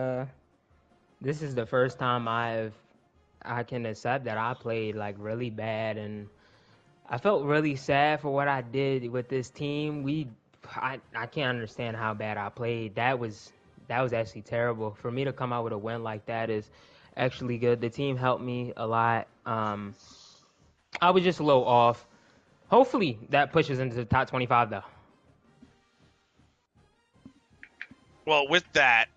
S6: this is the first time I can accept that I played like really bad, and I felt really sad for what I did with this team. I can't understand how bad I played. That was actually terrible. For me to come out with a win like that is actually good. The team helped me a lot. I was just a little off. Hopefully that pushes into the top 25 though.
S1: Well, with that,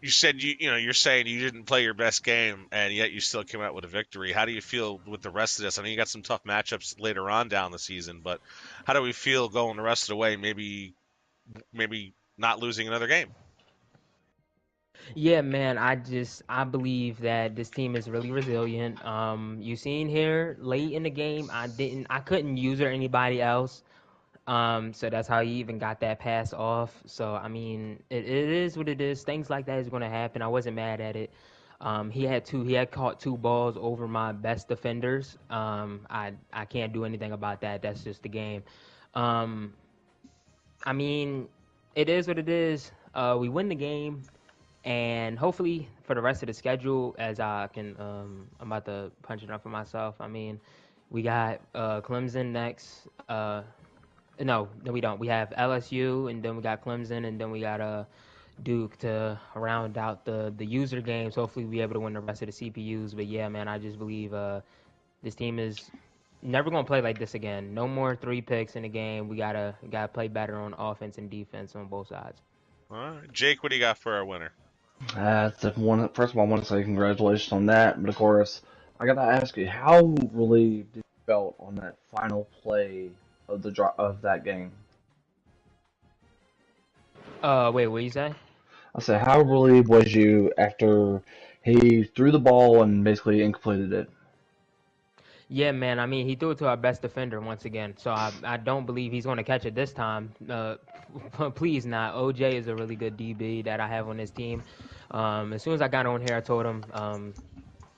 S1: you said you're saying you didn't play your best game, and yet you still came out with a victory. How do you feel with the rest of this? I know you got some tough matchups later on down the season, but how do we feel going the rest of the way? Maybe not losing another game.
S6: Yeah, man, I believe that this team is really resilient. You seen here late in the game, I couldn't use or anybody else. So that's how he even got that pass off. So I mean, it is what it is. Things like that is going to happen. I wasn't mad at it. He had caught 2 balls over my best defenders. I can't do anything about that. That's just the game. I mean, it is what it is. We win the game, and hopefully for the rest of the schedule, as I can, I'm about to punch it up for myself. I mean, we got Clemson next. No, we don't. We have LSU, and then we got Clemson, and then we got Duke to round out the user games. Hopefully, we'll be able to win the rest of the CPUs. But yeah, man, I just believe this team is never gonna play like this again. No more 3 picks in the game. We gotta play better on offense and defense on both sides.
S1: All right, Jake, what do you got for our winner?
S3: First of all, I want to say congratulations on that. But of course, I gotta ask you, how relieved did you felt on that final play of that game?
S6: Wait, what you say?
S3: I said, how relieved was you after he threw the ball and basically incompleted it?
S6: Yeah, man. I mean, he threw it to our best defender once again. So I don't believe he's going to catch it this time. Please not. OJ is a really good DB that I have on this team. As soon as I got on here, I told him,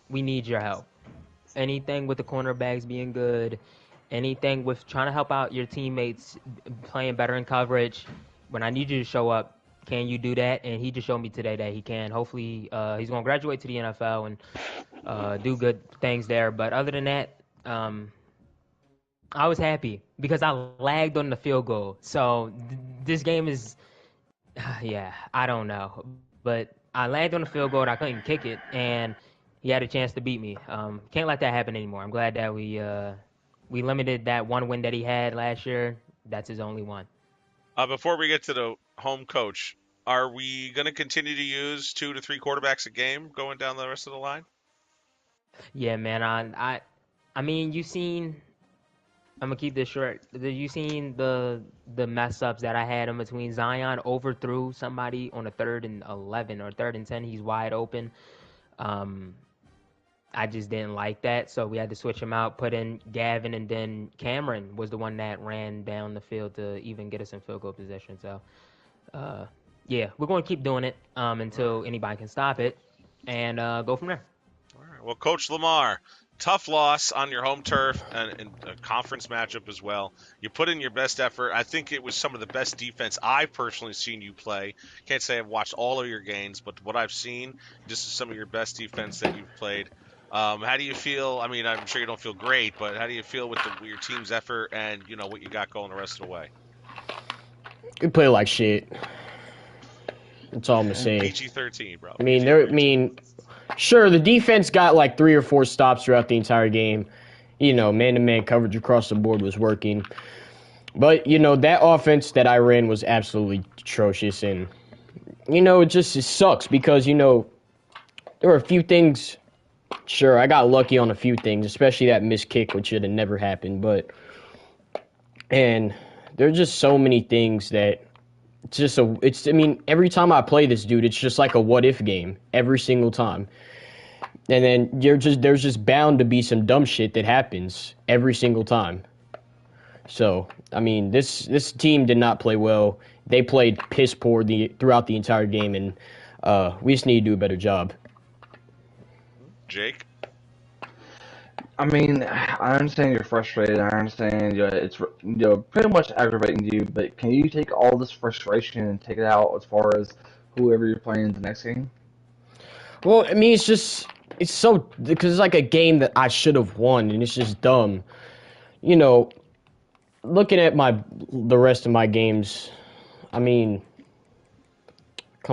S6: we need your help. Anything with the cornerbacks being good, anything with trying to help out your teammates playing better in coverage. When I need you to show up, can you do that? And he just showed me today that he can. Hopefully, he's going to graduate to the NFL and do good things there. But other than that, I was happy because I lagged on the field goal. So this game is, yeah, I don't know, but I lagged on the field goal and I couldn't kick it, and he had a chance to beat me. Can't let that happen anymore. I'm glad that we limited that one win that he had last year. That's his only one.
S1: Before we get to the home coach, are we going to continue to use 2 to 3 quarterbacks a game going down the rest of the line?
S6: Yeah, man. I mean, you seen. I'm gonna keep this short. You seen the mess ups that I had in between. Zion overthrew somebody on a 3rd and 11 or 3rd and 10. He's wide open. Um, I just didn't like that, so we had to switch him out, put in Gavin, and then Cameron was the one that ran down the field to even get us in field goal position. So, yeah, we're going to keep doing it until anybody can stop it, and go from there.
S1: All right. Well, Coach Lamar, tough loss on your home turf and a conference matchup as well. You put in your best effort. I think it was some of the best defense I've personally seen you play. Can't say I've watched all of your games, but what I've seen, just some of your best defense that you've played. How do you feel? I mean, I'm sure you don't feel great, but how do you feel with your team's effort and what you got going the rest of the way?
S4: We play like shit. That's all I'm gonna say.
S1: PG-13, bro.
S4: Sure, the defense got like 3 or 4 stops throughout the entire game. Man-to-man coverage across the board was working. But, that offense that I ran was absolutely atrocious. And, it sucks because, there were a few things. Sure, I got lucky on a few things, especially that missed kick, which should have never happened. And there are just so many things that every time I play this dude, it's just like a what-if game every single time. And then there's just bound to be some dumb shit that happens every single time. So, this team did not play well. They played piss poor throughout the entire game, and we just need to do a better job.
S1: Jake?
S3: I understand you're frustrated. I understand it's pretty much aggravating you. But can you take all this frustration and take it out as far as whoever you're playing the next game?
S4: Well, it's so because it's like a game that I should have won, and it's just dumb. Looking at the rest of my games, come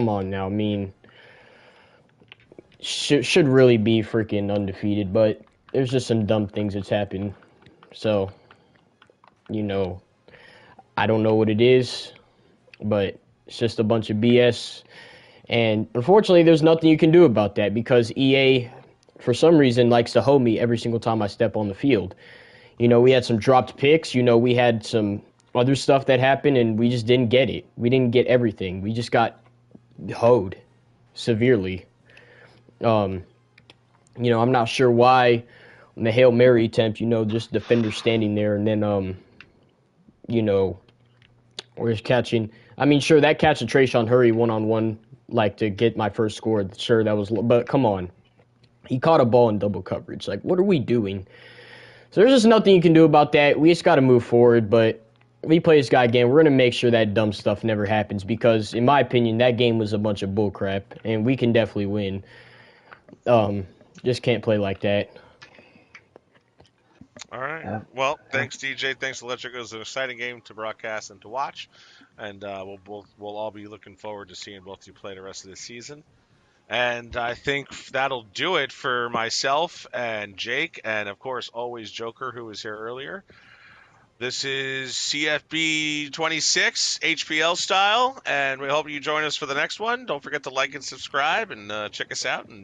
S4: on now. Should really be freaking undefeated, but there's just some dumb things that's happened. So, I don't know what it is, but it's just a bunch of BS. And unfortunately, there's nothing you can do about that because EA, for some reason, likes to hold me every single time I step on the field. We had some dropped picks. We had some other stuff that happened, and we just didn't get it. We didn't get everything. We just got hoed severely. I'm not sure why on the Hail Mary attempt, just defender standing there, and then, we're just catching. Sure, that catch of Trayshawn Hurry one-on-one, to get my first score, sure, that was, but come on. He caught a ball in double coverage. What are we doing? So there's just nothing you can do about that. We just got to move forward, but if we play this guy again, we're going to make sure that dumb stuff never happens because, in my opinion, that game was a bunch of bullcrap, and we can definitely win. Just can't play like that.
S1: All right. Well, thanks, DJ. Thanks, Electric. It was an exciting game to broadcast and to watch, and we'll all be looking forward to seeing both of you play the rest of the season. And I think that'll do it for myself and Jake, and of course, always Joker, who was here earlier. This is CFB 26 HPL style, and we hope you join us for the next one. Don't forget to like and subscribe and check us out. And